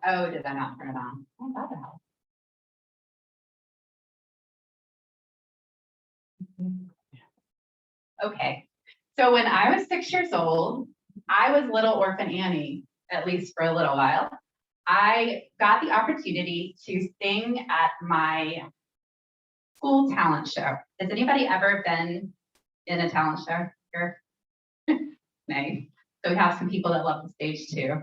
Oh, did I not turn it on? Oh, that helped. Okay, so when I was 6 years old, I was little orphan Annie, at least for a little while. I got the opportunity to sing at my school talent show. Has anybody ever been in a talent show here? Nice. So we have some people that love the stage too.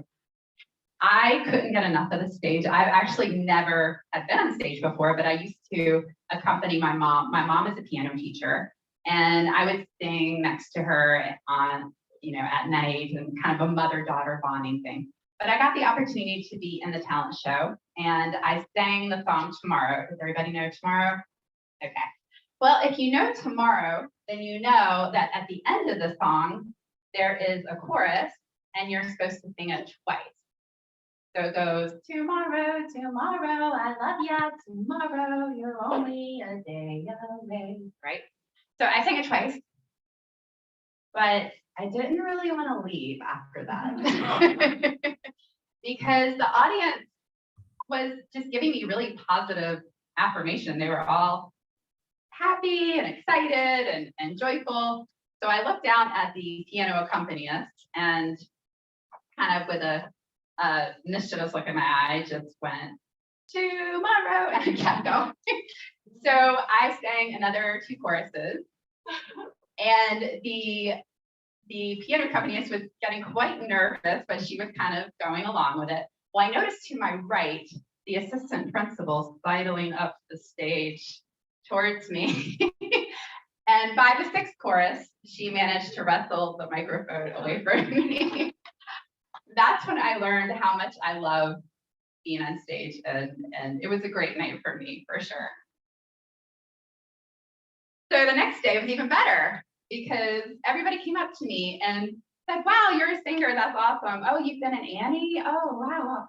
I couldn't get enough of the stage. I've actually never had been on stage before, but I used to accompany my mom. My mom is a piano teacher, and I would sing next to her on, at night, and kind of a mother-daughter bonding thing. But I got the opportunity to be in the talent show, and I sang the song Tomorrow. Does everybody know Tomorrow? Okay. Well, if you know Tomorrow, then you know that at the end of the song, there is a chorus, and you're supposed to sing it twice. So it goes, tomorrow, tomorrow, I love ya, tomorrow, you're only a day away, right? So I sang it twice, but I didn't really want to leave after that because the audience was just giving me really positive affirmation. They were all happy and excited and joyful. So I looked down at the piano accompanist and kind of with a mischievous look in my eye, just went, tomorrow, and I kept going. So I sang another 2 choruses, and the piano accompanist was getting quite nervous, but she was kind of going along with it. Well, I noticed to my right, the assistant principal sidling up the stage towards me. And by the 6th chorus, she managed to wrestle the microphone away from me. That's when I learned how much I love being on stage, and it was a great night for me, for sure. So the next day was even better because everybody came up to me and said, wow, you're a singer, that's awesome. Oh, you've been an Annie? Oh, wow.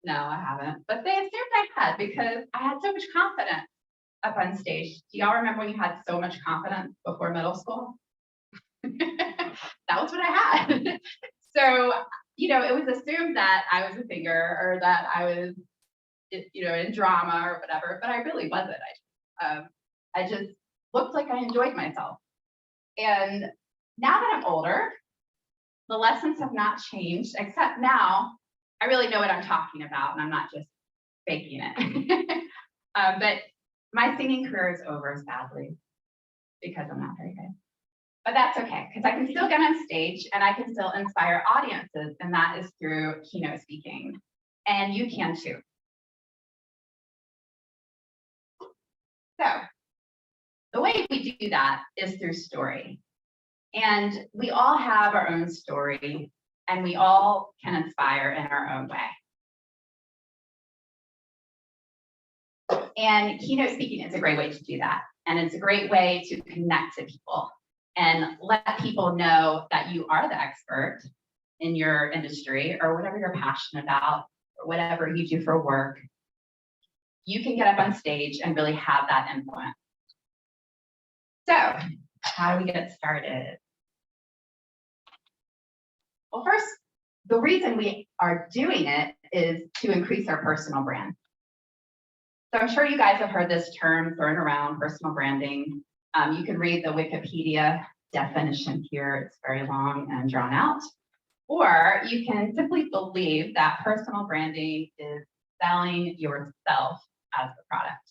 No, I haven't, but they assumed I had because I had so much confidence up on stage. Do y'all remember when you had so much confidence before middle school? That was what I had. So, it was assumed that I was a singer or that I was, in drama or whatever, but I really wasn't. I just looked like I enjoyed myself. And now that I'm older, the lessons have not changed, except now I really know what I'm talking about and I'm not just faking it. But my singing career is over, sadly, because I'm not very good. But that's okay, because I can still get on stage and I can still inspire audiences, and that is through keynote speaking. And you can too. So the way we do that is through story. And we all have our own story, and we all can inspire in our own way. And keynote speaking is a great way to do that. And it's a great way to connect to people and let people know that you are the expert in your industry or whatever you're passionate about or whatever you do for work. You can get up on stage and really have that influence. So how do we get started? Well, first, the reason we are doing it is to increase our personal brand. So I'm sure you guys have heard this term thrown around, personal branding. You can read the Wikipedia definition here. It's very long and drawn out. Or you can simply believe that personal branding is selling yourself as the product.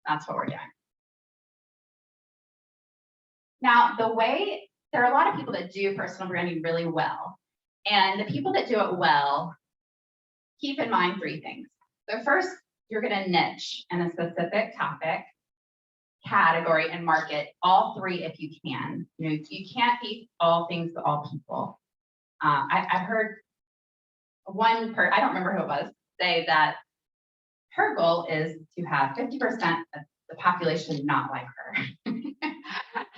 That's what we're doing. Now, there are a lot of people that do personal branding really well. And the people that do it well, keep in mind 3 things. So first, you're going to niche in a specific topic, category, and market, all 3 if you can. You can't be all things to all people. I've heard I don't remember who it was, say that her goal is to have 50% of the population not like her.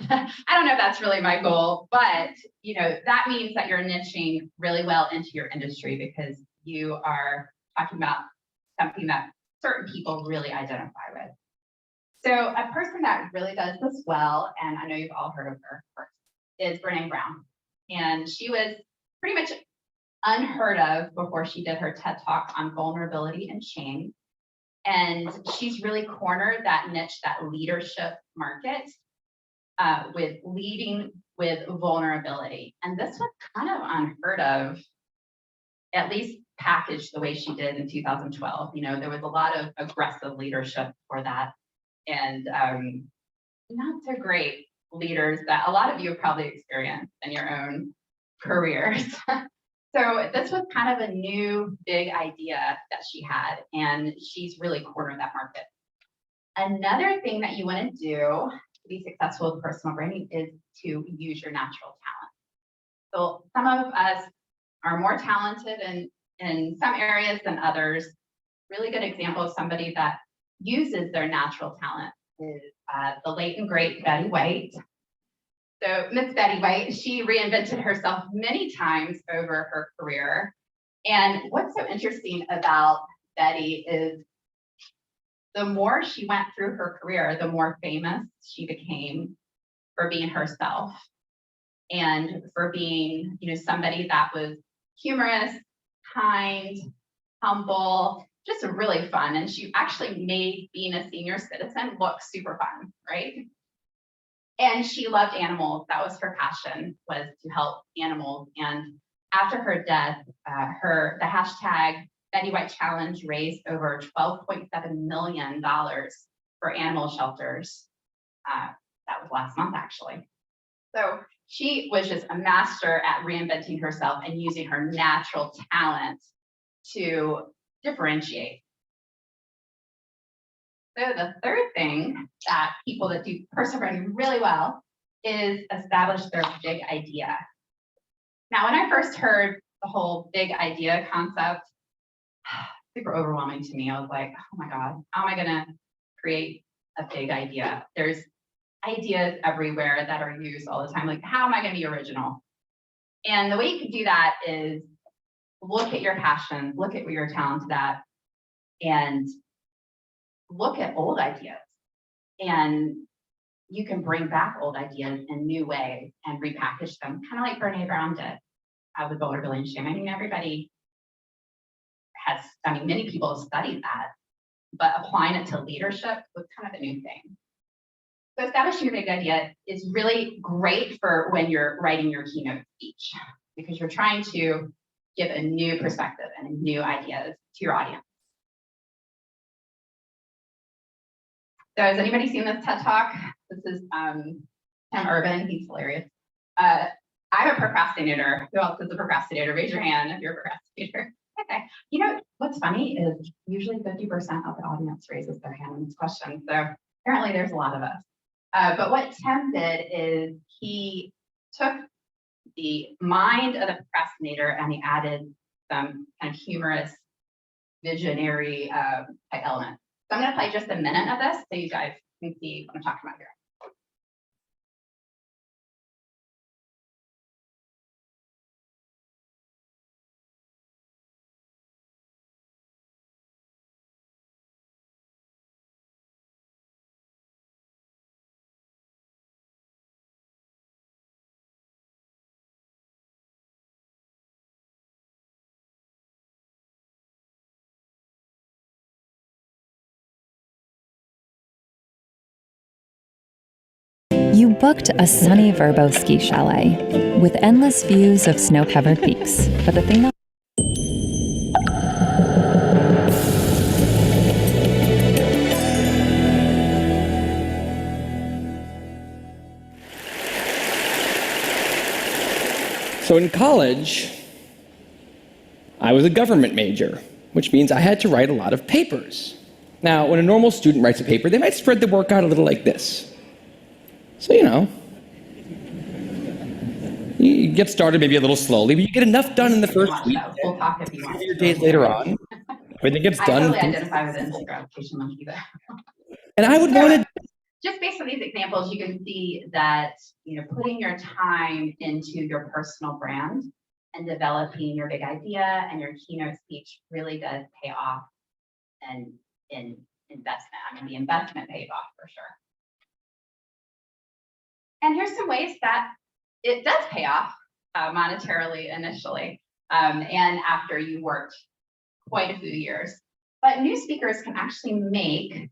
I don't know if that's really my goal, but that means that you're niching really well into your industry because you are talking about something that certain people really identify with. So a person that really does this well, and I know you've all heard of her, is Brene Brown. And she was pretty much unheard of before she did her TED Talk on vulnerability and shame. And she's really cornered that niche, that leadership market, with leading with vulnerability. And this was kind of unheard of, at least packaged the way she did in 2012. You know, there was a lot of aggressive leadership for that, and not so great leaders that a lot of you have probably experienced in your own careers. So this was kind of a new big idea that she had, and she's really cornered that market. Another thing that you want to do to be successful with personal branding is to use your natural talent. So some of us are more talented in some areas than others. Really good example of somebody that uses their natural talent is the late and great Betty White. So Miss Betty White, she reinvented herself many times over her career. And what's so interesting about Betty is the more she went through her career, the more famous she became for being herself and for being, you know, somebody that was humorous, kind, humble, just really fun. And she actually made being a senior citizen look super fun, right? And she loved animals. That was her passion, was to help animals. And after her death, the hashtag Betty White Challenge raised over $12.7 million for animal shelters. That was last month, actually. So she was just a master at reinventing herself and using her natural talent to differentiate. So the third thing that people that do personal branding really well is establish their big idea. Now, when I first heard the whole big idea concept, super overwhelming to me. I was like, oh my God, how am I gonna create a big idea? There's ideas everywhere that are used all the time. Like, how am I gonna be original? And the way you can do that is look at your passions, look at what you're talented at, and look at old ideas. And you can bring back old ideas in new ways and repackage them, kind of like Brene Brown did with vulnerability and shame. I mean, everybody has, I mean, many people have studied that, but applying it to leadership was kind of a new thing. So establishing your big idea is really great for when you're writing your keynote speech, because you're trying to give a new perspective and new ideas to your audience. So has anybody seen this TED Talk? This is Tim Urban, he's hilarious. I'm a procrastinator. Who else is a procrastinator? Raise your hand if you're a procrastinator. Okay. You know, what's funny is usually 50% of the audience raises their hand in this question. So apparently there's a lot of us. But what Tim did is he took the mind of the procrastinator and he added some kind of humorous, visionary type element. So I'm going to play just a minute of this so you guys can see what I'm talking about here. You booked a sunny Verbo ski chalet with endless views of snow-covered peaks. But the thing that So in college, I was a government major, which means I had to write a lot of papers. Now, when a normal student writes a paper, they might spread the work out a little like this. So, you know, you get started maybe a little slowly, but you get enough done in the first week. We'll talk if you want. 3 days later on, everything gets done. I totally identify with instant gratification monkey there. And I would want to. Just based on these examples, you can see that, you know, putting your time into your personal brand and developing your big idea and your keynote speech really does pay off in investment. I mean, the investment pays off for sure. And here's some ways that it does pay off monetarily initially. and after you worked quite a few years. But new speakers can actually make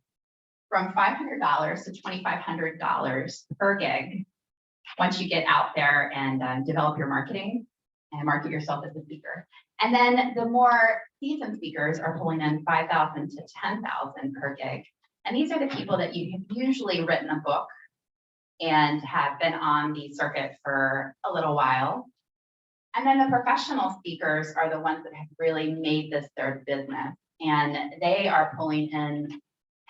from $500 to $2,500 per gig once you get out there and develop your marketing and market yourself as a speaker. And then the more seasoned speakers are pulling in $5,000 to $10,000 per gig. And these are the people that you have usually written a book and have been on the circuit for a little while. And then the professional speakers are the ones that have really made this their business. And they are pulling in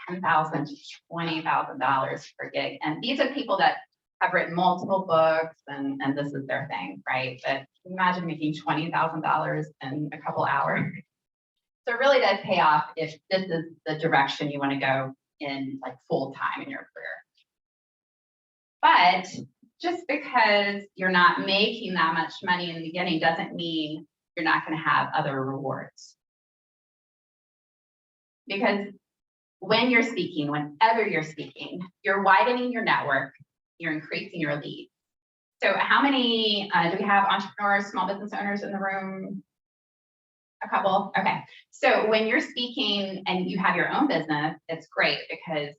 $10,000 to $20,000 per gig. And these are people that have written multiple books and this is their thing, right? But imagine making $20,000 in a couple hours. So it really does pay off if this is the direction you want to go in, like full time in your career. But just because you're not making that much money in the beginning doesn't mean you're not going to have other rewards. Because when you're speaking, whenever you're speaking, you're widening your network, you're increasing your lead. So how many, do we have entrepreneurs, small business owners in the room? A couple, okay. So when you're speaking and you have your own business, it's great because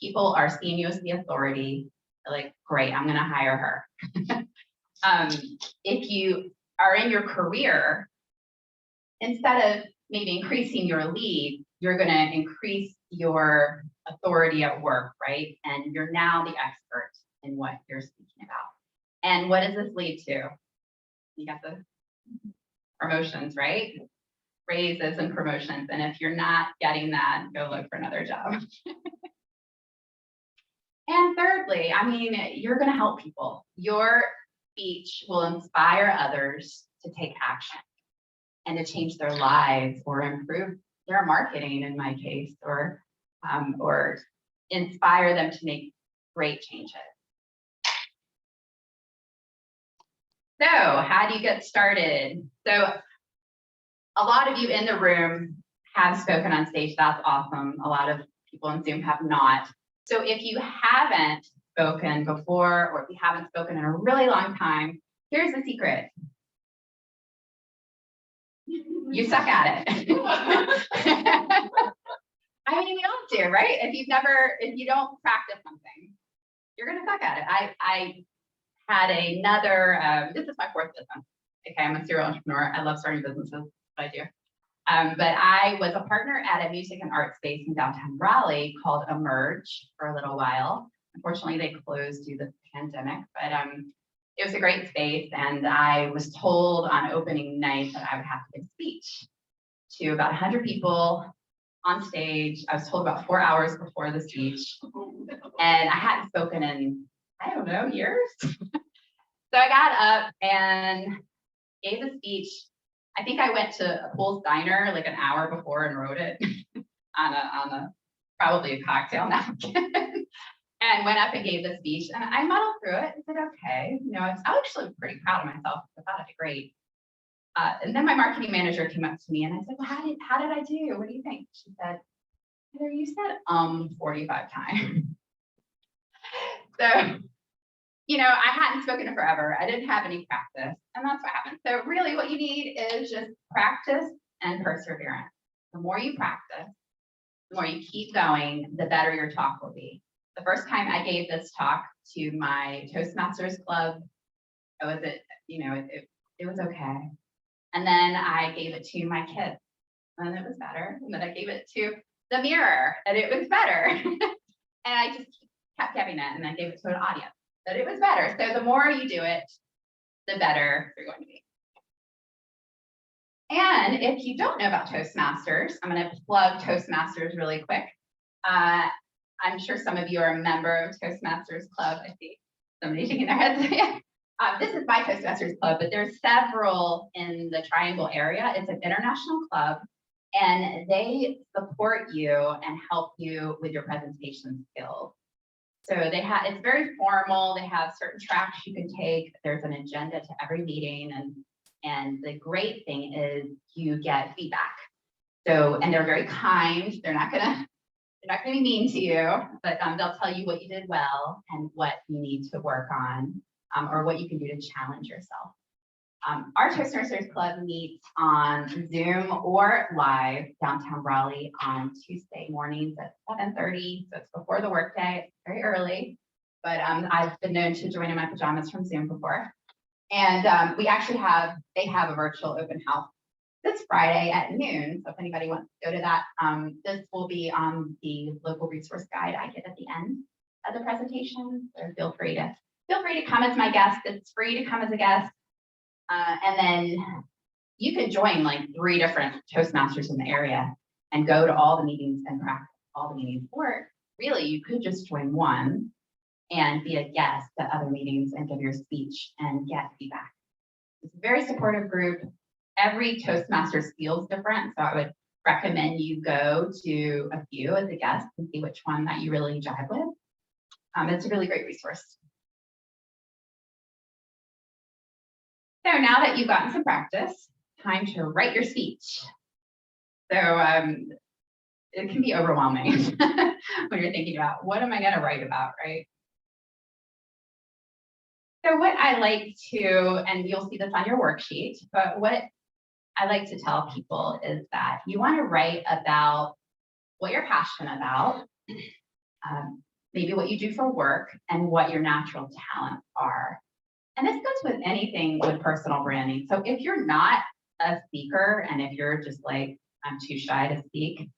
people are seeing you as the authority. They're like, great, I'm gonna hire her. If you are in your career, instead of maybe increasing your lead, you're gonna increase your authority at work, right? And you're now the expert in what you're speaking about. And what does this lead to? You got the promotions, right? Raises and promotions. And if you're not getting that, go look for another job. And thirdly, I mean, you're going to help people. Your speech will inspire others to take action and to change their lives or improve their marketing in my case, or inspire them to make great changes. So how do you get started? So a lot of you in the room have spoken on stage. That's awesome. A lot of people on Zoom have not. So if you haven't spoken before, or if you haven't spoken in a really long time, here's the secret. You suck at it. I mean, we all do, right? If you don't practice something, you're gonna suck at it. I had another, this is my fourth business. Okay, I'm a serial entrepreneur. I love starting businesses, what I do. But I was a partner at a music and art space in downtown Raleigh called Emerge for a little while. Unfortunately, they closed due to the pandemic, but it was a great space. And I was told on opening night that I would have to give a speech to about 100 people on stage. I was told about 4 hours before the speech. And I hadn't spoken in, I don't know, years. So I got up and gave a speech. I think I went to a Pool's Diner like an hour before and wrote it on a probably a cocktail napkin and went up and gave the speech. And I muddled through it and said, okay, you know, I was actually pretty proud of myself. I thought I did great. And then my marketing manager came up to me and I said, well, how did I do? What do you think? She said, Heather, you said 45 times. So, you know, I hadn't spoken in forever. I didn't have any practice, and that's what happened. So really what you need is just practice and perseverance. The more you practice, the more you keep going, the better your talk will be. The first time I gave this talk to my Toastmasters Club, it was okay. And then I gave it to my kids, and it was better. And then I gave it to the mirror, and it was better. And I just kept giving it, and I gave it to an audience. But it was better. So the more you do it, the better you're going to be. And if you don't know about Toastmasters, I'm going to plug Toastmasters really quick. I'm sure some of you are a member of Toastmasters Club. I see somebody shaking their heads. This is my Toastmasters Club, but there's several in the Triangle area. It's an international club, and they support you and help you with your presentation skills. So it's very formal. They have certain tracks you can take. There's an agenda to every meeting, and the great thing is you get feedback. So, and they're very kind. They're not gonna be mean to you, but they'll tell you what you did well and what you need to work on, or what you can do to challenge yourself. Our Toastmasters Club meets on Zoom or live downtown Raleigh on Tuesday mornings at 7:30. So it's before the workday, it's very early, but I've been known to join in my pajamas from Zoom before. And they have a virtual open house this Friday at noon. So if anybody wants to go to that, this will be on the local resource guide I give at the end of the presentation. So feel free to come as my guest. It's free to come as a guest. And then you can join like 3 different Toastmasters in the area and go to all the meetings and practice all the meetings. Or really, you could just join one and be a guest at other meetings and give your speech and get feedback. It's a very supportive group. Every Toastmasters feels different, so I would recommend you go to a few as a guest and see which one that you really jive with. It's a really great resource. So now that you've gotten some practice, time to write your speech. So it can be overwhelming when you're thinking about what am I going to write about, right? So what I like to, and you'll see this on your worksheet, but what I like to tell people is that you want to write about what you're passionate about, maybe what you do for work, and what your natural talents are. And this goes with anything with personal branding. So if you're not a speaker, and if you're just like, I'm too shy to speak,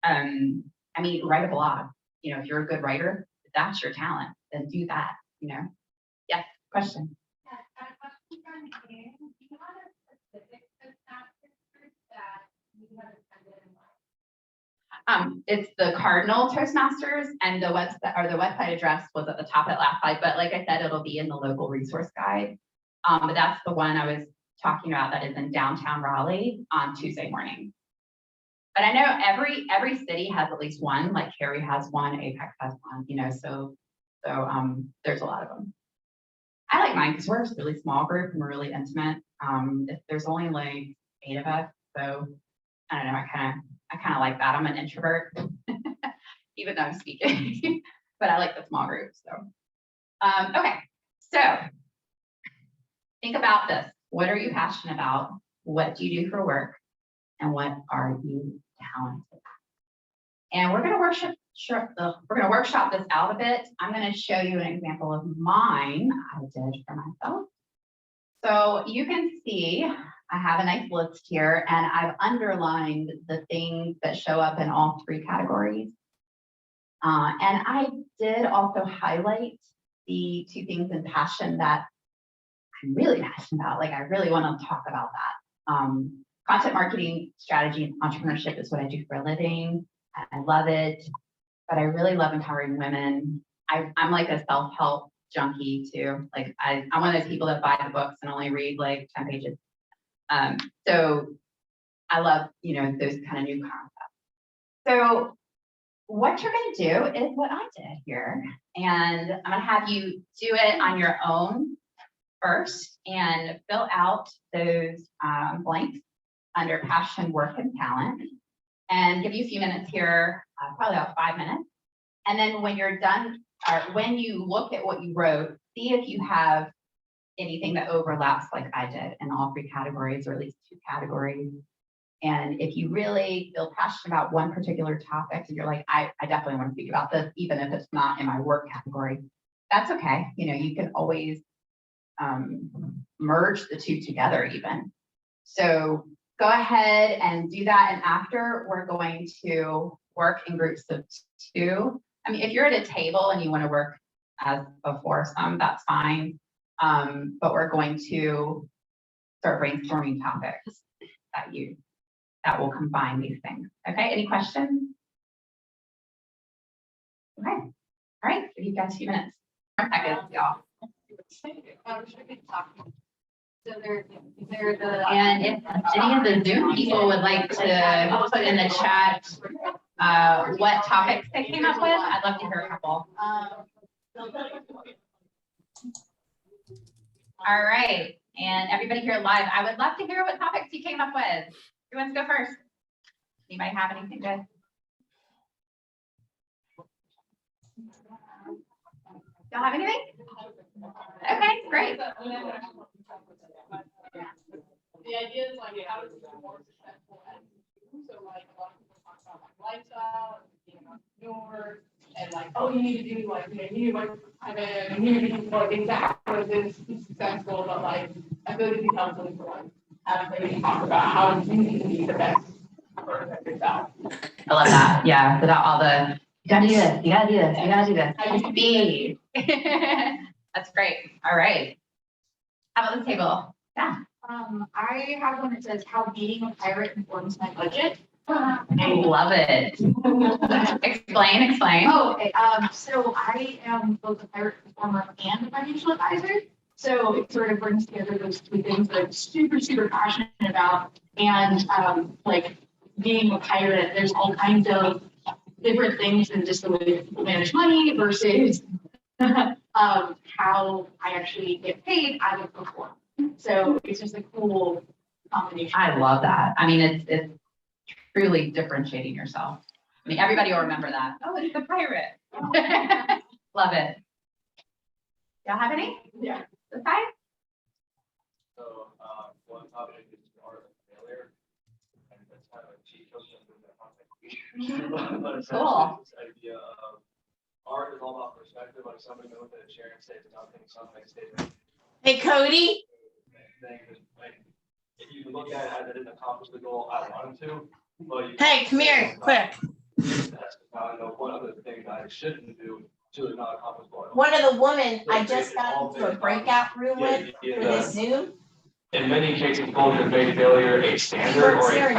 write a blog. If you're a good writer, if that's your talent, then do that, Yes, question. Yeah, got a question from you. Do you have a specific Toastmasters group that you have attended in life? It's the Cardinal Toastmasters, and the website address was at the top of that last slide, but like I said, it'll be in the local resource guide. But that's the one I was talking about that is in downtown Raleigh on Tuesday morning. But I know every city has at least one, like Cary has one, Apex has one, so there's a lot of them. I like mine because we're a really small group and we're really intimate. There's only like 8 of us, so I don't know. I kind of like that. I'm an introvert, even though I'm speaking, but I like the small group. So, okay. So think about this. What are you passionate about? What do you do for work? And what are you talented at? And we're going to workshop this out a bit. I'm going to show you an example of mine I did for myself. So you can see I have a nice list here, and I've underlined the things that show up in all 3 categories. And I did also highlight the 2 things in passion that I'm really passionate about. Like I really want to talk about that. Content marketing, strategy, and entrepreneurship is what I do for a living. I love it, but I really love empowering women. I'm like a self-help junkie too. Like I'm one of those people that buy the books and only read like 10 pages. So I love, those kind of new concepts. So what you're going to do is what I did here. And I'm going to have you do it on your own first and fill out those blanks under passion, work, and talent. And give you a few minutes here, probably about 5 minutes. And then when you're done, or when you look at what you wrote, see if you have anything that overlaps like I did in all 3 categories, or at least 2 categories. And if you really feel passionate about one particular topic, and you're like, I definitely want to speak about this, even if it's not in my work category, that's okay. You can always merge the 2 together even. So go ahead and do that. And after, we're going to work in groups of 2. If you're at a table and you want to work as a foursome, that's fine. But we're going to start brainstorming topics that will combine these things. Okay, any questions? Okay, all right, so you've got 2 minutes. Seconds, y'all. So they're the. And if any of the Zoom people would like to put in the chat what topics they came up with, I'd love to hear a couple. All right, and everybody here live, I would love to hear what topics you came up with. Who wants to go first? Anybody have anything good? Y'all have anything? Okay, great. the idea is like, how to be more successful as you. So like, a lot of people talk about like lifestyle and being an entrepreneur and like, oh, you need to do like, you know, you need to work for private, and you need to do like exactly what it is to be successful, but like, I feel like it'd be helpful to like, have maybe talk about how you need to be the best version of yourself. I love that. Yeah, without all the, you gotta do this, you gotta do this, you gotta do this. I used to Be. That's great. All right. How about the table? Yeah. I have one that says how being a pirate informs my budget. I love it. Explain. Oh, okay. So I am both a pirate performer and a financial advisor. So it sort of brings together those two things that I'm super, super passionate about. And like being a pirate, there's all kinds of different things than just the way people manage money versus how I actually get paid as a performer. So it's just a cool combination. I love that. I mean, it's truly differentiating yourself. I mean, everybody will remember that. Oh, it's the pirate. Love it. Y'all have any? Yeah. This side? So, one topic is the art of failure. And that's kind of a cheat code into the content. But essentially, Cool. this idea of art is all about perspective. Like somebody can look at a chair and say it's nothing, something stays. Hey, Cody. Like, if you look at it as it didn't accomplish the goal I wanted to, but you. Hey, come here, quick. That's now I know what other things I shouldn't do to not accomplish what I want. One of the women I just got into a breakout room with for this Zoom. In many cases, goals have made failure a standard or a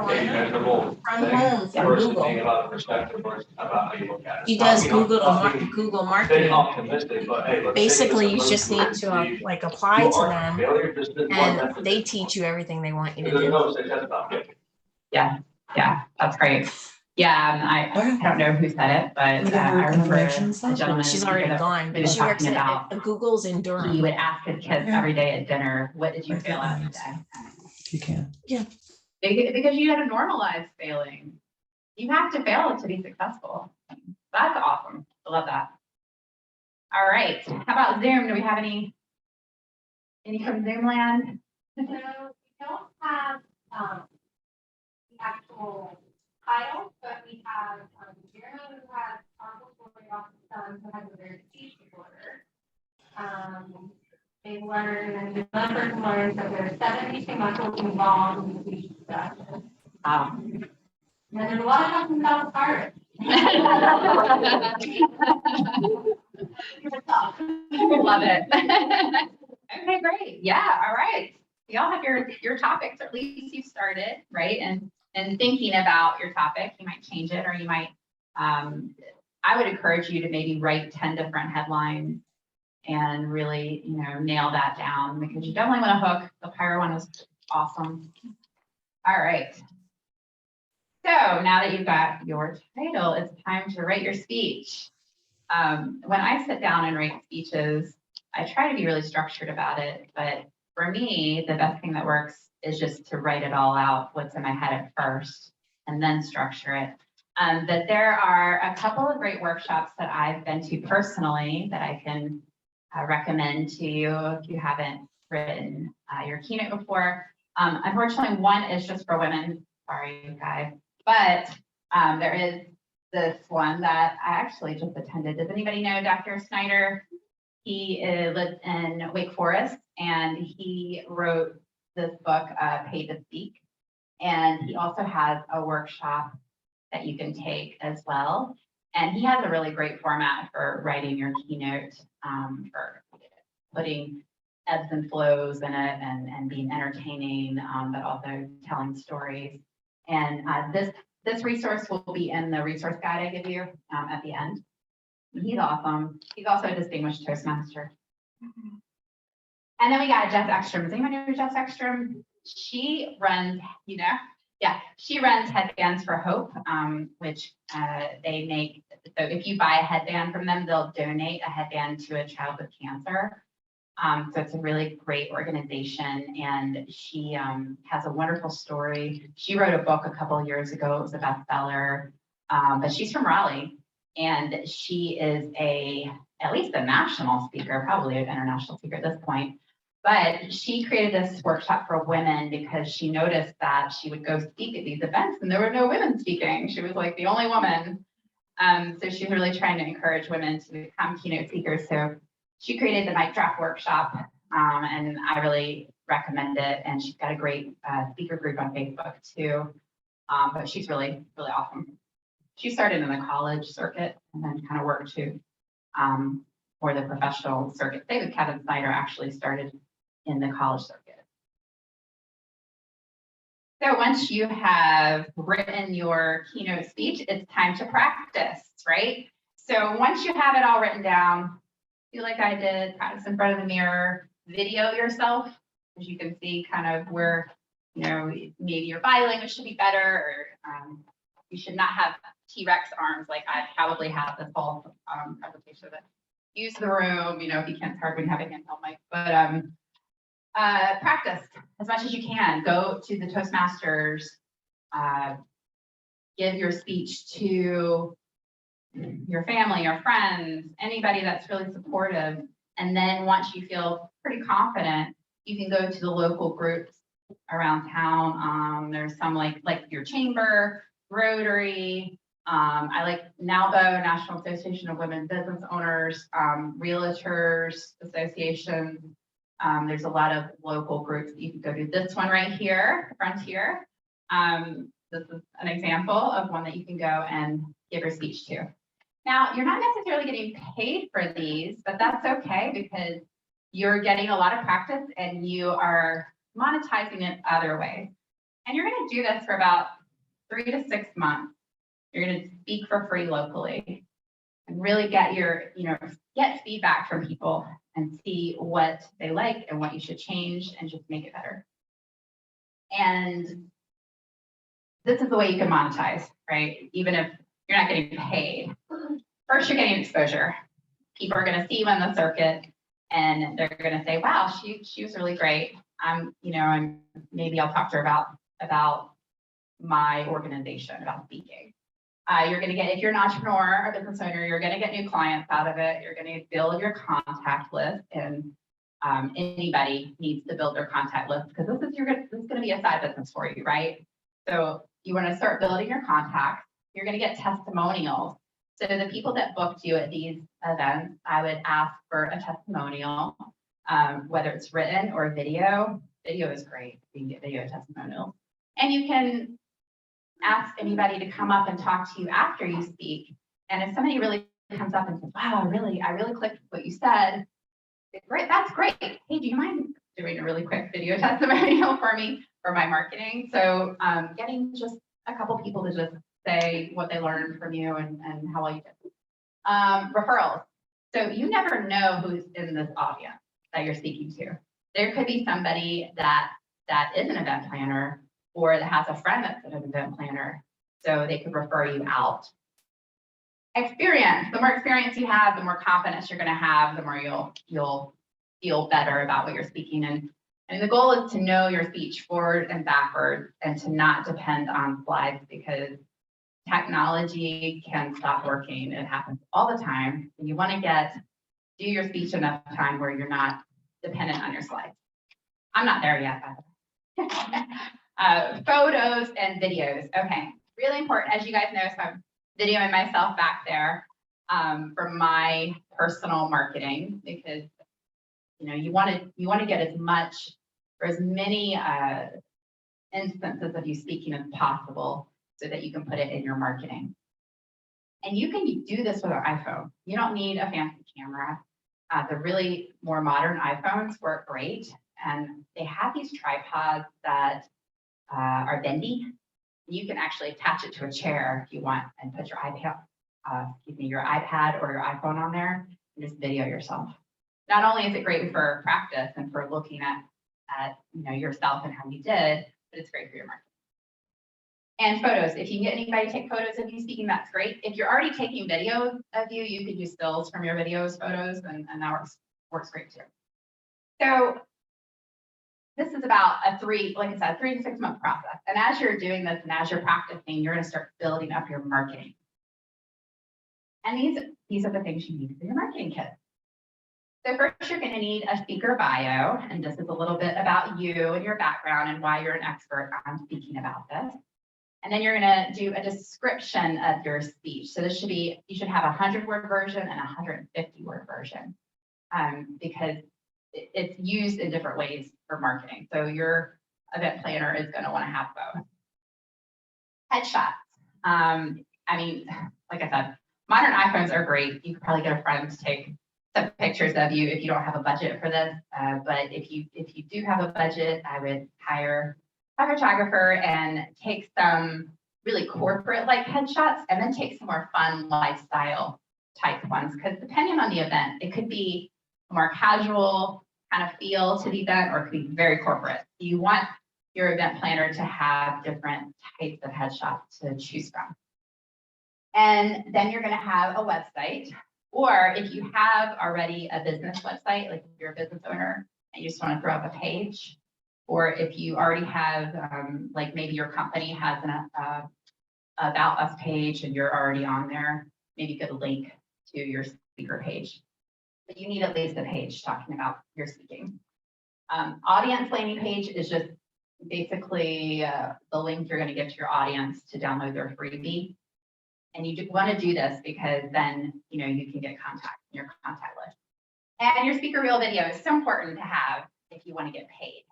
measurable From thing. home, from Versus Google. being about perspective versus about how you look at it. He does You know, Google Stay marketing. optimistic, but hey, let's Basically, take you this just need approach to see like apply you to are them, failure, just this one method. and they teach you everything they want you to There's do. no success about failure. Yeah, that's great. Yeah, I don't know who said it, but I remember a gentleman. She's already gone, He but was she works talking at about, Google's in he Durham. would ask his kids every day at dinner, what did you fail at today? You can. Because you got to normalize failing. You have to fail to be successful. That's awesome. I love that. All right. How about Zoom? Do we have any from Zoom land? So we don't have the actual title, but we have Jeremy who has powerful story about the son who has a very speech disorder. They learn, the one person learns that there are 72 muscles involved in the speech discussion. And then there's a lot of talking about pirates. Love it. Okay, great. Yeah, all right. Y'all have your topics, or at least you started, right? And thinking about your topic, you might change it, or you might, I would encourage you to maybe write 10 different headlines and really, nail that down, because you definitely want to hook. The pirate one was awesome. All right. So now that you've got your title, it's time to write your speech. When I sit down and write speeches, I try to be really structured about it, but for me, the best thing that works is just to write it all out, what's in my head at first, and then structure it. But there are a couple of great workshops that I've been to personally that I can recommend to you if you haven't written your keynote before. Unfortunately, one is just for women. Sorry, guys. But there is this one that I actually just attended. Does anybody know Dr. Snyder? He lives in Wake Forest, and he wrote this book, Paid to Speak. And he also has a workshop that you can take as well. And he has a really great format for writing your keynote, for putting ebbs and flows in it and being entertaining, but also telling stories. And this resource will be in the resource guide I give you at the end. He's awesome. He's also a distinguished Toastmaster. And then we got Jess Ekstrom. Does anyone know Jess Ekstrom? She runs, she runs Headbands for Hope, which they make. So if you buy a headband from them, they'll donate a headband to a child with cancer. So it's a really great organization, and she has a wonderful story. She wrote a book a couple of years ago. It was a bestseller, but she's from Raleigh, and she is at least a national speaker, probably an international speaker at this point. But she created this workshop for women because she noticed that she would go speak at these events and there were no women speaking. She was like the only woman. So she's really trying to encourage women to become keynote speakers. So she created the mic drop workshop, and I really recommend it. And she's got a great speaker group on Facebook too. But she's really, really awesome. She started in the college circuit and then kind of worked to for the professional circuit. David Kevin Snyder actually started in the college circuit. So once you have written your keynote speech, it's time to practice, right? So once you have it all written down, do like I did, practice in front of the mirror, video yourself, as you can see kind of where, you know, maybe your body language should be better, or you should not have T-Rex arms like I probably have this whole presentation of it. Use the room, you know, if you can't, it's hard when you have a handheld mic, but practice as much as you can. Go to the Toastmasters, give your speech to your family, your friends, anybody that's really supportive. And then once you feel pretty confident, you can go to the local groups around town. There's some like your chamber, Rotary, I like NALBO, National Association of Women Business Owners, Realtors Association. There's a lot of local groups. You can go to this one right here, Frontier. This is an example of one that you can go and give your speech to. Now, you're not necessarily getting paid for these, but that's okay because you're getting a lot of practice and you are monetizing it other ways. And you're going to do this for about 3 to 6 months. You're going to speak for free locally and really get get feedback from people and see what they like and what you should change and just make it better. And this is the way you can monetize, right? Even if you're not getting paid. First, you're getting exposure. People are going to see you on the circuit and they're going to say, wow, she was really great. Maybe I'll talk to her about my organization, about speaking. You're going to get, if you're an entrepreneur or business owner, you're going to get new clients out of it. You're going to build your contact list, and anybody needs to build their contact list because this is going to be a side business for you, right? So you want to start building your contacts. You're going to get testimonials. So the people that booked you at these events, I would ask for a testimonial, whether it's written or video. Video is great. You can get video testimonials, and you can ask anybody to come up and talk to you after you speak. And if somebody really comes up and says, wow, I really clicked what you said, great, that's great. Hey, do you mind doing a really quick video testimonial for me for my marketing? So getting just a couple people to just say what they learned from you and how well you did. Referrals. So you never know who's in this audience that you're speaking to. There could be somebody that is an event planner or that has a friend that's an event planner, so they could refer you out. Experience. The more experience you have, the more confidence you're going to have, the more you'll feel better about what you're speaking. And the goal is to know your speech forward and backwards and to not depend on slides because technology can stop working. It happens all the time. And you want to do your speech enough time where you're not dependent on your slides. I'm not there yet, by the way. Photos and videos. Okay, really important. As you guys know, so I'm videoing myself back there for my personal marketing because you want to get as much or as many instances of you speaking as possible so that you can put it in your marketing. And you can do this with an iPhone. You don't need a fancy camera. The really more modern iPhones work great, and they have these tripods that are bendy. You can actually attach it to a chair if you want and put your iPad or your iPhone on there and just video yourself. Not only is it great for practice and for looking at yourself and how you did, but it's great for your marketing. And photos. If you can get anybody to take photos of you speaking, that's great. If you're already taking videos of you, you could use stills from your videos, photos, and that works great too. So this is about a 3 to 6 month process. And as you're doing this and as you're practicing, you're going to start building up your marketing. And these are the things you need for your marketing kit. So first, you're going to need a speaker bio, and this is a little bit about you and your background and why you're an expert on speaking about this. And then you're going to do a description of your speech. So this should be, you should have a 100-word version and a 150-word version, because it's used in different ways for marketing. So your event planner is going to want to have both. Headshots. I mean, like I said, modern iPhones are great. You could probably get a friend to take some pictures of you if you don't have a budget for this. But if you do have a budget, I would hire a photographer and take some really corporate like headshots, and then take some more fun lifestyle type ones. Because depending on the event, it could be a more casual kind of feel to the event, or it could be very corporate. You want your event planner to have different types of headshots to choose from. And then you're going to have a website, or if you have already a business website, like if you're a business owner and you just want to throw up a page, or if you already have, like maybe your company has an About Us page and you're already on there, maybe you could link to your speaker page. But you need at least a page talking about your speaking. Audience landing page is just basically the link you're going to give to your audience to download their freebie. And you want to do this because then you can get contact in your contact list. And your speaker reel video is so important to have if you want to get paid.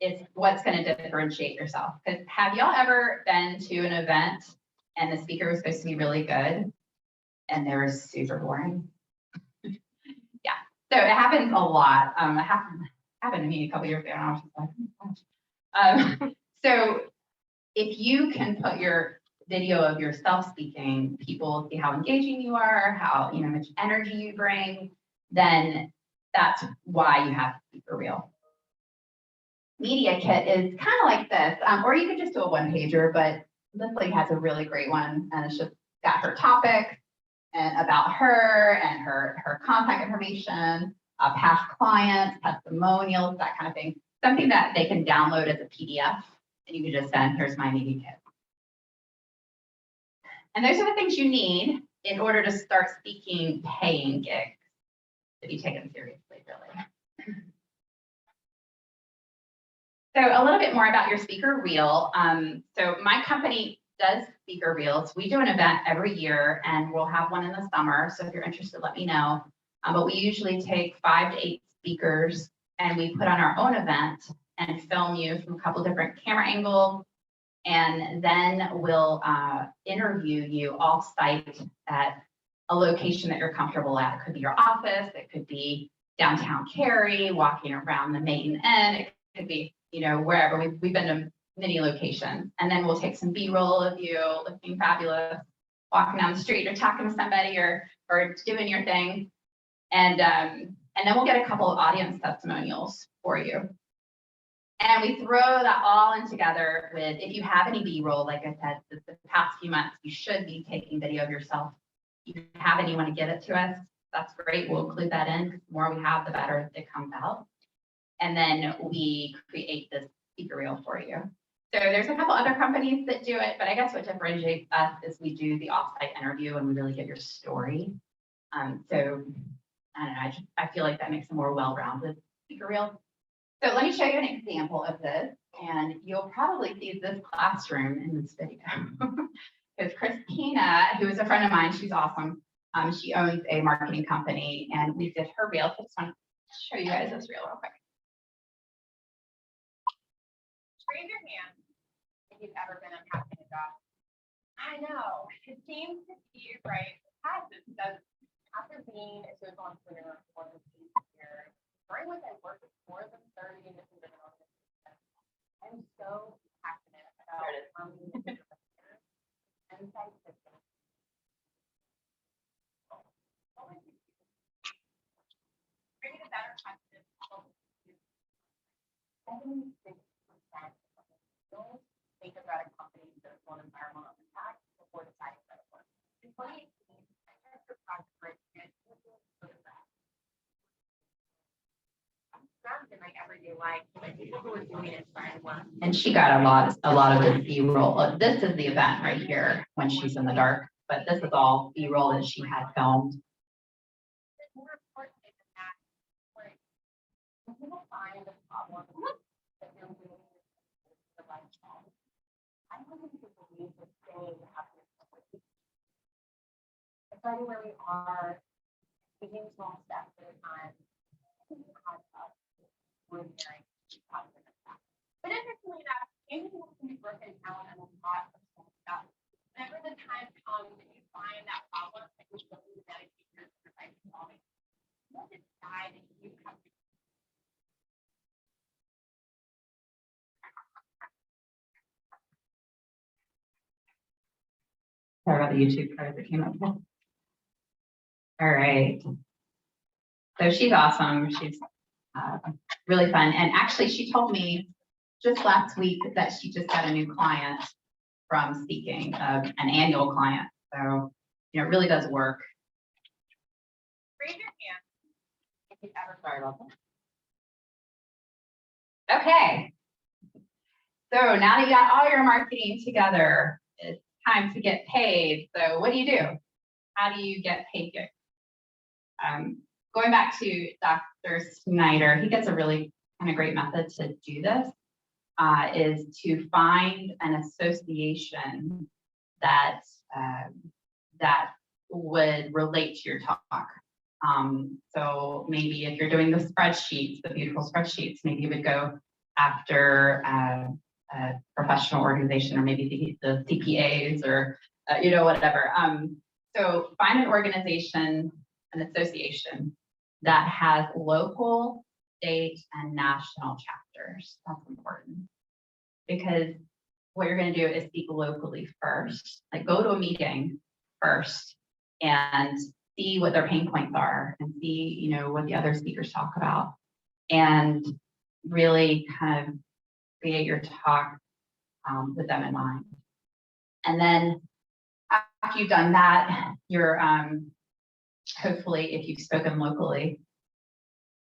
It's what's going to differentiate yourself. Because have y'all ever been to an event and the speaker was supposed to be really good and they were super boring? Yeah, so it happens a lot. It happened to me a couple years ago, and I was just like, oh my gosh. So if you can put your video of yourself speaking, people see how engaging you are, how much energy you bring, then that's why you have to speaker reel. Media kit is kind of like this, or you could just do a one-pager, but this lady has a really great one, and it's just got her topic and about her and her contact information, past clients, testimonials, that kind of thing. Something that they can download as a PDF, and you can just send, here's my media kit. And those are the things you need in order to start speaking paying gigs to be taken seriously, really. So a little bit more about your speaker reel. So my company does speaker reels. We do an event every year, and we'll have one in the summer. So if you're interested, let me know. But we usually take 5 to 8 speakers, and we put on our own event and film you from a couple different camera angles. And then we'll interview you off-site at a location that you're comfortable at. It could be your office, it could be downtown Cary, walking around the main end, it could be wherever. We've been to many locations. And then we'll take some B-roll of you looking fabulous, walking down the street or talking to somebody or doing your thing. And then we'll get a couple of audience testimonials for you. And we throw that all in together with, if you have any B-roll, like I said, the past few months, you should be taking video of yourself. If you have and you want to give it to us, that's great. We'll include that in. The more we have, the better it comes out. And then we create this speaker reel for you. So there's a couple other companies that do it, but I guess what differentiates us is we do the offsite interview and we really get your story. So I don't know, I feel like that makes a more well-rounded speaker reel. So let me show you an example of this, and you'll probably see this classroom in this video. Because Christina, who is a friend of mine, she's awesome. She owns a marketing company, and we did her reel. So I just want to show you guys this reel real quick. Raise your hand if you've ever been unhappy in a job. I know, it seems to be right. After being a social entrepreneur for more than 8 years, during which I worked with more than 30 different organizations, I'm so passionate about harmony and insight systems. Bringing a better question. 76% of people think about a company's social and environmental impact before deciding that it works. In 2018, I started a project for in my everyday life, like people who are doing inspiring work. And she got a lot of the B-roll. This is the event right here when she's in the dark, but this is all B-roll that she had filmed. I don't think it's a need to stay after. It's right where we are, taking small steps at a time. Ordinary positive stuff. But interestingly enough, maybe people can be broken down and a lot of small stuff. Whenever the time comes and you find that problem that you're supposed to dedicate your life to solving, let it die and you have to. Sorry about the YouTube card that came up. All right. So she's awesome. She's really fun. And actually, she told me just last week that she just got a new client from speaking, an annual client. So, you know, it really does work. Raise your hand if you've ever. Sorry about that. Okay. So now that you got all your marketing together, it's time to get paid. So what do? How do you get paid gigs? Going back to Dr. Snyder, he gets a really kind of great method to do this, is to find an association that that would relate to your talk. So maybe if you're doing the spreadsheets, the beautiful spreadsheets, maybe you would go after a professional organization, or maybe the CPAs, or you know, whatever. So find an organization, an association that has local, state, and national chapters. That's important, because what you're going to do is speak locally first. Like, go to a meeting first and see what their pain points are, and see, you know, what the other speakers talk about, and really kind of create your talk with them in mind. And then after you've done that, you're hopefully, if you've spoken locally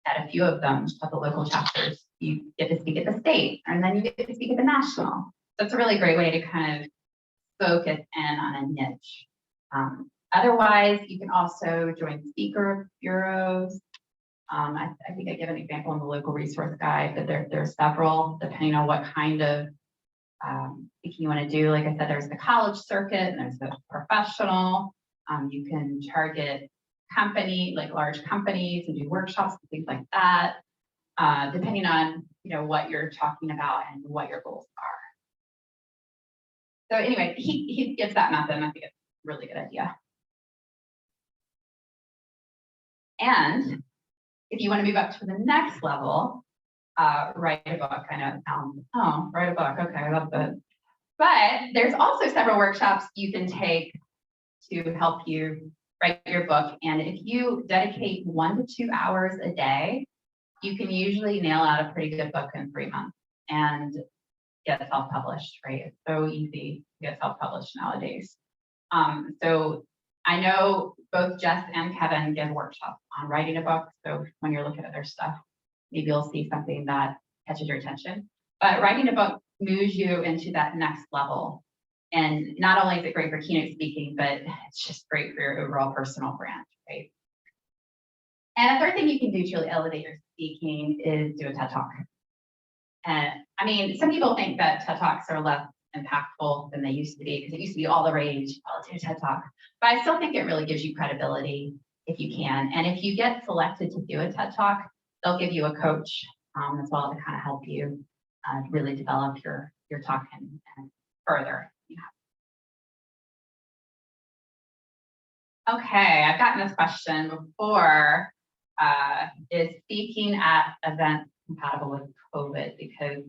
at a few of them, of the local chapters, you get to speak at the state, and then you get to speak at the national. So it's a really great way to kind of focus in on a niche. Otherwise, you can also join speaker bureaus. I think I give an example in the local resource guide, but there are several, depending on what kind of speaking you want to do. Like I said, there's the college circuit, and there's the professional. You can target like large companies, and do workshops and things like that, depending on, you know, what you're talking about and what your goals are. So anyway, he gives that method, and I think it's a really good idea. And if you want to move up to the next level, write a book. I know it sounds, oh, write a book. Okay, that's it. But there's also several workshops you can take to help you write your book. And if you dedicate 1 to 2 hours a day, you can usually nail out a pretty good book in 3 months and get self-published, right? It's so easy to get self-published nowadays. So I know both Jess and Kevin give workshops on writing a book. So when you're looking at their stuff, maybe you'll see something that catches your attention. But writing a book moves you into that next level. And not only is it great for keynote speaking, but it's just great for your overall personal brand, right? And a third thing you can do to really elevate your speaking is do a TED Talk. And I mean, some people think that TED Talks are less impactful than they used to be, because it used to be all the rage, oh, do a TED Talk. But I still think it really gives you credibility if you can. And if you get selected to do a TED Talk, they'll give you a coach as well to kind of help you really develop your talk and further. Okay, I've gotten this question before. Is speaking at events compatible with COVID? Because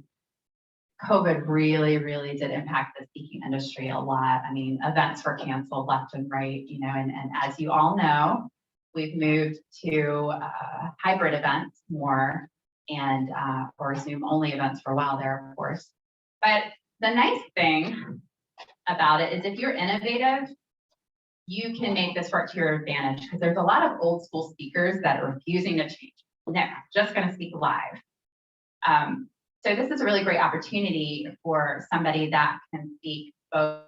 COVID really, really did impact the speaking industry a lot. I mean, events were canceled left and right, you know, and as you all know, we've moved to hybrid events more, and or Zoom only events for a while there, of course. But the nice thing about it is if you're innovative, you can make this work to your advantage, because there's a lot of old school speakers that are refusing to change. No, just going to speak live. So this is a really great opportunity for somebody that can speak both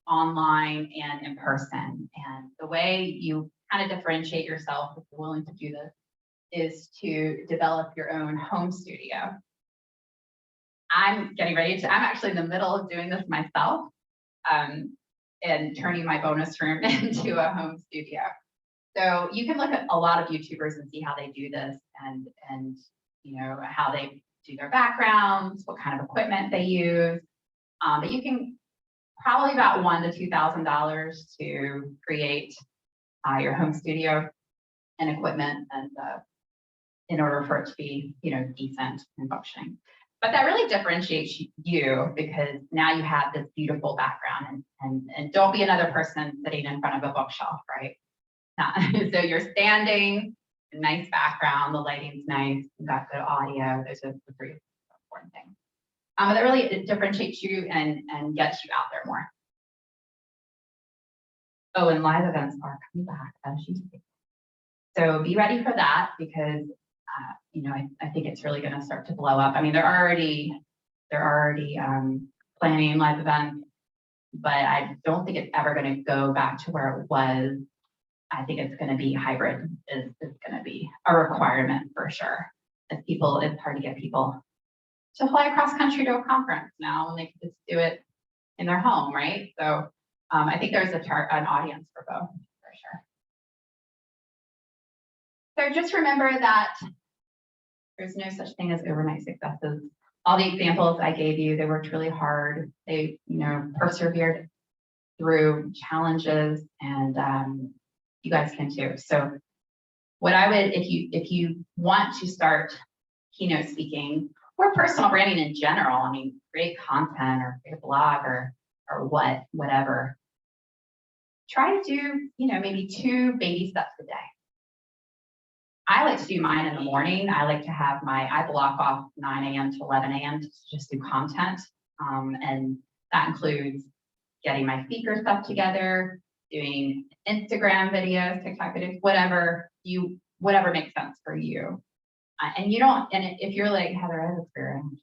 online and in person. And the way you kind of differentiate yourself, if you're willing to do this, is to develop your own home studio. I'm getting ready to, I'm actually in the middle of doing this myself, and turning my bonus room into a home studio. So you can look at a lot of YouTubers and see how they do this, and you know, how they do their backgrounds, what kind of equipment they use. But you can probably about $1,000 to $2,000 to create your home studio and equipment, and in order for it to be, you know, decent and functioning. But that really differentiates you, because now you have this beautiful background, and don't be another person sitting in front of a bookshelf, right? So you're standing, a nice background, the lighting's nice, you got good audio. Those are the three important things. But that really differentiates you and gets you out there more. Oh, and live events are coming back, as you see. So be ready for that, because you know, I think it's really going to start to blow up. I mean, they're already planning live events, but I don't think it's ever going to go back to where it was. I think it's going to be hybrid is going to be a requirement for sure. As people, it's hard to get people to fly across country to a conference now when they can just do it in their home, right? So I think there's an audience for both, for sure. So just remember that there's no such thing as overnight successes. All the examples I gave you, they worked really hard. They, you know, persevered through challenges, and you guys can too. So what I would, if you want to start keynote speaking or personal branding in general, I mean, create content or create a blog or whatever, try to do, you know, maybe 2 baby steps a day. I like to do mine in the morning. I like to have I block off 9 a.m. to 11 a.m. to just do content. And that includes getting my speaker stuff together, doing Instagram videos, TikTok videos, whatever makes sense for you. And you don't, and if you're like, Heather, I have experience,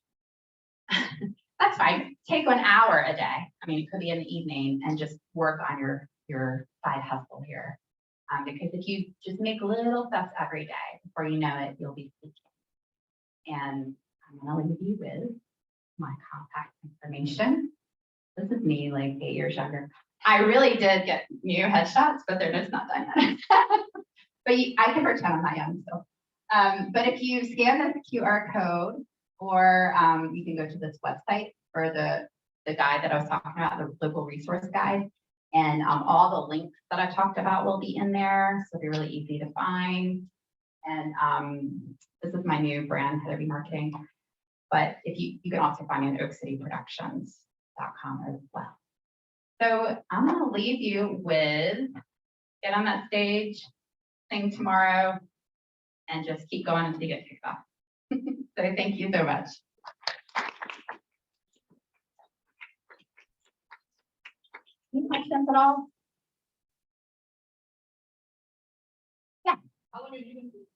that's fine. Take 1 hour a day. I mean, it could be in the evening, and just work on your side hustle here. Because if you just make little steps every day, before you know it, you'll be speaking. And I'm going to leave you with my contact information. This is me, like 8 years younger. I really did get new headshots, but they're just not done yet. But I can pretend I'm not young still. But if you scan this QR code, or you can go to this website for the guide that I was talking about, the local resource guide. And all the links that I talked about will be in there, so it'll be really easy to find. And this is my new brand, Heather B Marketing. But if you can also find me at oakcityproductions.com as well. So I'm going to leave you with get on that stage, sing tomorrow, and just keep going until you get kicked off. So thank you so much. Any questions at all? Yeah. How long have you been doing this?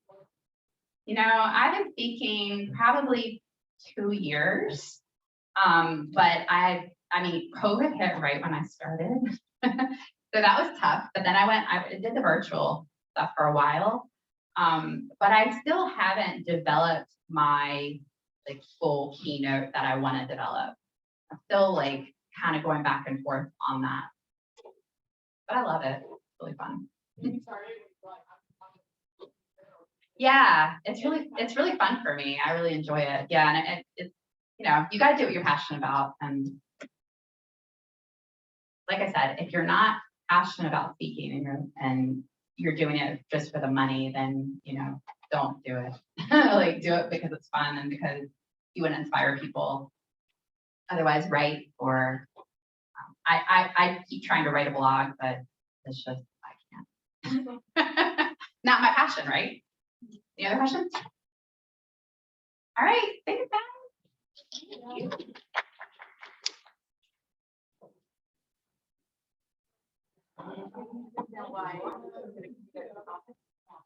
You know, I've been speaking probably 2 years. But I mean, COVID hit right when I started. So that was tough. But then I did the virtual stuff for a while. But I still haven't developed my like full keynote that I want to develop. I'm still like kind of going back and forth on that. But I love it. It's really fun. You started with like, Yeah, it's really fun for me. I really enjoy it. Yeah, and it's you know, you got to do what you're passionate about. And like I said, if you're not passionate about speaking and you're doing it just for the money, then you know, don't do it. Like do it because it's fun and because you want to inspire people. Otherwise, write or I keep trying to write a blog, but it's just I can't. Not my passion, right? Any other questions? All right, thanks, guys. Why?